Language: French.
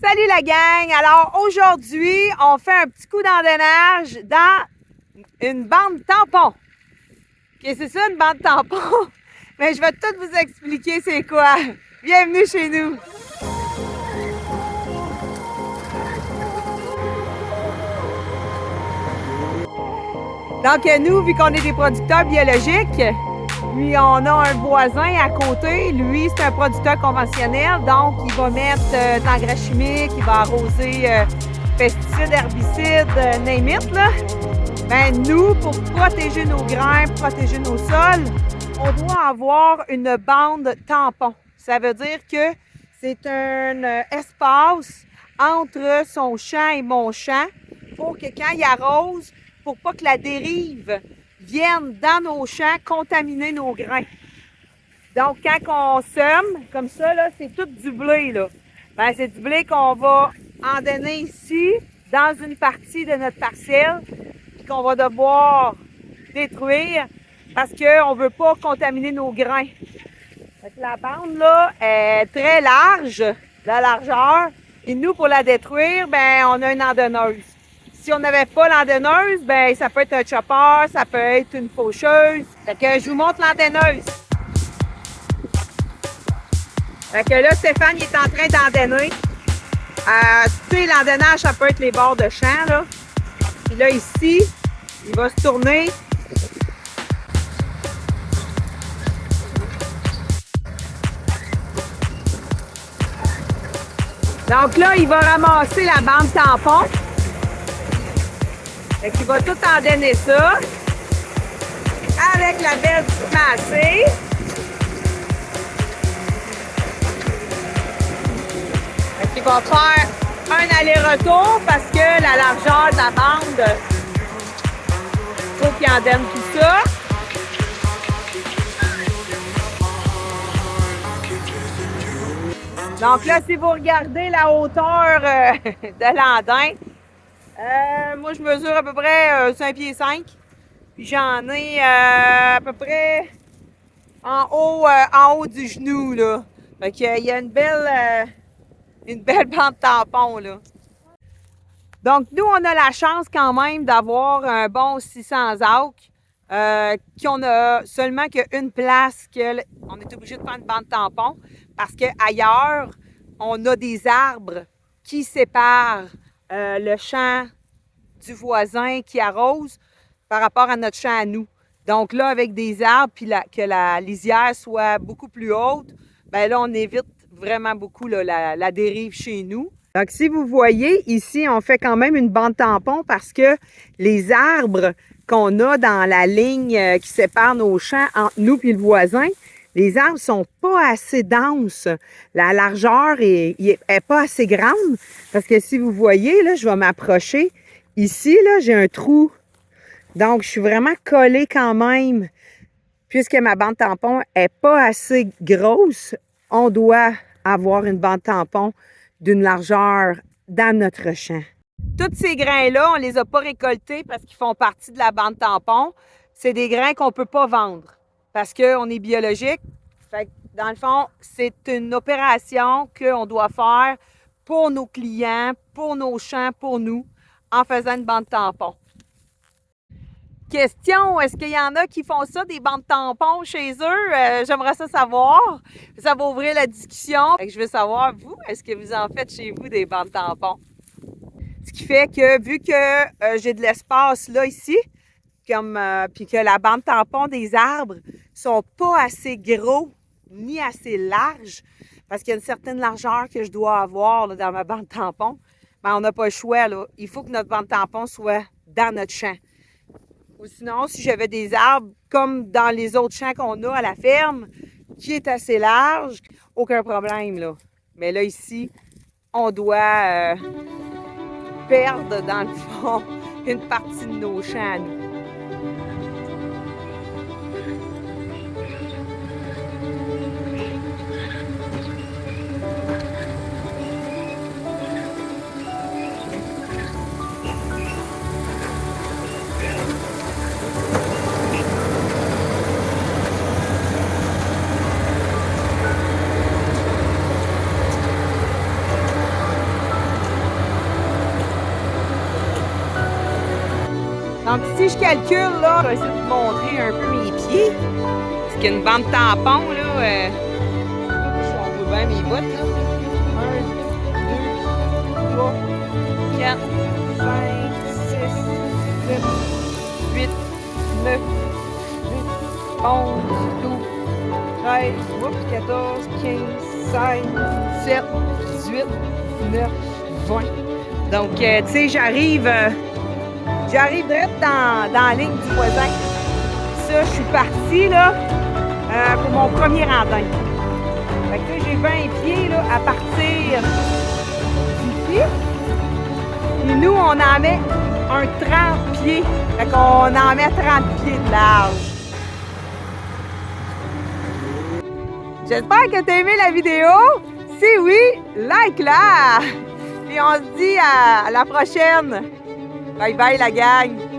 Salut la gang! Alors aujourd'hui, on fait un petit coup d'endainage dans une bande tampon. Qu'est-ce que c'est ça une bande tampon? Mais je vais tout vous expliquer c'est quoi. Bienvenue chez nous! Donc nous, vu qu'on est des producteurs biologiques, puis on a un voisin à côté, lui c'est un producteur conventionnel, donc il va mettre de l'engrais chimique, il va arroser pesticides, herbicides, name it, là. Ben nous, pour protéger nos grains, protéger nos sols, on doit avoir une bande tampon. Ça veut dire que c'est un espace entre son champ et mon champ pour que quand il arrose, pour pas que la dérive vienne dans nos champs contaminer nos grains. Donc, quand on sème, comme ça, là, c'est tout du blé, là. Ben, c'est du blé qu'on va endainer ici, dans une partie de notre parcelle, puis qu'on va devoir détruire parce qu'on ne veut pas contaminer nos grains. Fait que la bande, là, est très large, la largeur, et nous, pour la détruire, ben, on a une endonneuse. Si on n'avait pas l'endonneuse, ben ça peut être un chopper, ça peut être une faucheuse. Fait que je vous montre l'endonneuse. Fait que là, Stéphane, il est en train d'endonner. Tu sais, l'endonnage, ça peut être les bords de champ, là. Puis là, ici, il va se tourner. Donc là, il va ramasser la bande tampon. Fait qu'il va tout endonner ça avec la belle petite massée. Fait qu'il va faire un aller-retour parce que la largeur de la bande, il faut qu'il endonne tout ça. Donc là, si vous regardez la hauteur de l'andain, moi, je mesure à peu près 5 pieds 5. Puis j'en ai à peu près en haut du genou, là. Fait qu'il y a une belle bande tampon, là. Donc, nous, on a la chance quand même d'avoir un bon 600 acres, qu'on a seulement qu'une place qu'on est obligé de faire une bande tampon parce qu'ailleurs, on a des arbres qui séparent le champ du voisin qui arrose par rapport à notre champ à nous. Donc là, avec des arbres, puis que la lisière soit beaucoup plus haute, bien là, on évite vraiment beaucoup là, la dérive chez nous. Donc, si vous voyez, ici, on fait quand même une bande tampon parce que les arbres qu'on a dans la ligne qui sépare nos champs entre nous et le voisin, les arbres sont pas assez denses. La largeur est pas assez grande parce que si vous voyez, là, je vais m'approcher. Ici, là, j'ai un trou. Donc, je suis vraiment collée quand même. Puisque ma bande tampon est pas assez grosse, on doit avoir une bande tampon d'une largeur dans notre champ. Tous ces grains-là, on les a pas récoltés parce qu'ils font partie de la bande tampon. C'est des grains qu'on peut pas vendre parce qu'on est biologique. Fait que, dans le fond, c'est une opération qu'on doit faire pour nos clients, pour nos champs, pour nous, en faisant une bande tampon. Question, est-ce qu'il y en a qui font ça, des bandes tampons chez eux? J'aimerais ça savoir. Ça va ouvrir la discussion. Fait que je veux savoir, vous, est-ce que vous en faites chez vous des bandes tampons? Ce qui fait que, vu que j'ai de l'espace là, ici, puis que la bande tampon des arbres sont pas assez gros ni assez larges, parce qu'il y a une certaine largeur que je dois avoir là, dans ma bande tampon, ben, on n'a pas le choix, là. Il faut que notre bande tampon soit dans notre champ. Ou sinon, si j'avais des arbres comme dans les autres champs qu'on a à la ferme, qui est assez large, aucun problème, là. Mais là, ici, on doit perdre, dans le fond, une partie de nos champs à nous. Donc, si je calcule, là, je vais essayer de vous montrer un peu mes pieds. Parce qu'il y a une bande tampon, là. On voit bien mes bottes, là. 1, 2, 3, 4, 5, 6, 7, 8, 9, 10, 11, 12, 13, 14, 15, 16, 17, 18, 19, 20. Donc, tu sais, j'arrive direct dans la ligne du voisin. Ça, je suis partie, là, pour mon premier randin. Fait que là, j'ai 20 pieds, là, à partir d'ici. Et nous, on en met un 30 pieds. Fait qu'on en met 30 pieds de large. J'espère que tu as aimé la vidéo. Si oui, like-la! Et on se dit à la prochaine. Bye bye la gang!